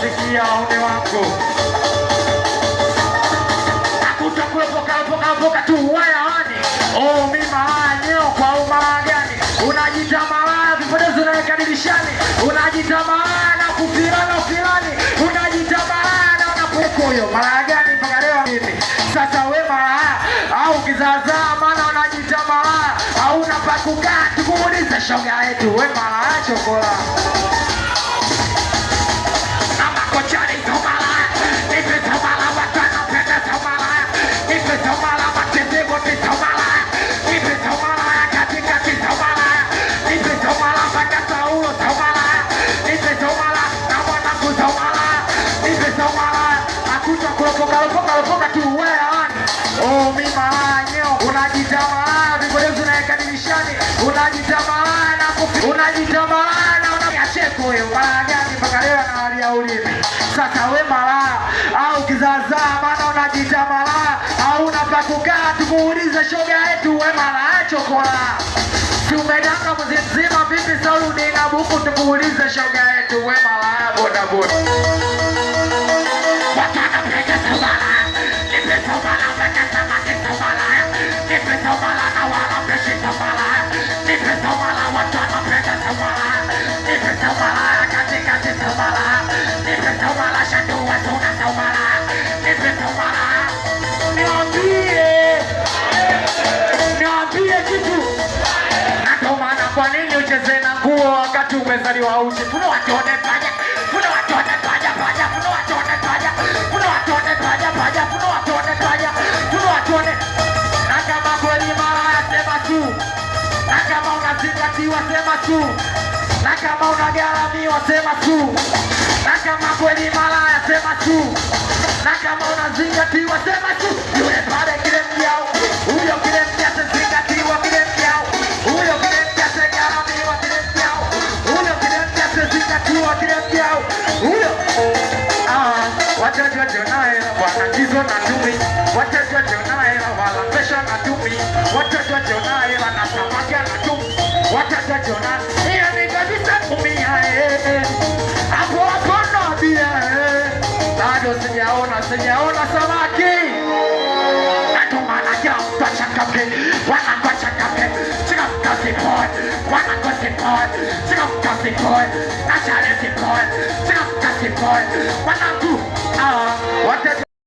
sikia ume wangu. Nakutokulopoka tu wayani. Oh mi malaya nyeo kwa umalaya gani? Unajita malaya vipodozi unaweka dirishani. Unajita malaya na kufilana filani. Unajita malaya na unapokoyo. Malaya gani mpaka leo mimi? Sasa we malaya au kizazaa maana unajita malaya. Au unapakukaa tukumuliza shoga yetu. We malaya chokola. Kulopoka tu weani. Oh mi malaya nyeo. Unajita malaya vipodozi unaweka dirishani. Unajita malaya na kufi. Unajita malaya na unacheko wewe. Malaya gani mpaka leo anawalia ulimi? Sasa we malaya au kizazaa maana unajita malaya. Au unapakukaa tukuulize shoga yetu. We malaya chokola. Tumedanga mwezi mzima vipi Saudi na buku tukuulize shoga yetu. We malaya boda boda. Wataka peke sabala. Nipe sabala peke samaki sabala. Nipe sabala na wala peshi sabala. Nipe sabala wataka peke sabala. Nipe sabala katikati sabala. Nipe sabala shatu watuna sabala. Nipe sabala. Niambie kitu. Natomana kwa nini ucheze na nguo wakati umezaliwa uchi? Kuna watu wanefanya. Kuna watu wanefanya paja. Kuna watu wanefanya. Kuna watu wanefanya paja. Kuna watu wanefanya. Kuna watu wane. Na kama kweli malaya sema tu. Na kama unazingatiwa sema tu. Na kama unagharamiwa sema tu. Na kama kweli malaya sema tu. Na kama unazingatiwa sema tu. Yule pale kile mjao. Huyo kile mjao sezingatiwa kile mjao. Huyo kile mjao segharamiwa kile mjao. Huyo kile mjao sezingatiwa kile mjao. Huyo watajua jonae wana jizo na tumi. Watajua jonae wala pesha na tumi. Watajua jonae wana samakia na tumi. Watajua jonae iya ni kabisa kumia hapo hapo nabia bado sijaona samaki. Natumana jao tuacha kape. Wana tuacha kape. Chika mkasi boy. Wana kosi boy. Chika mkasi boy. Nachale si boy. Chika mkasi boy. Wana tu watajua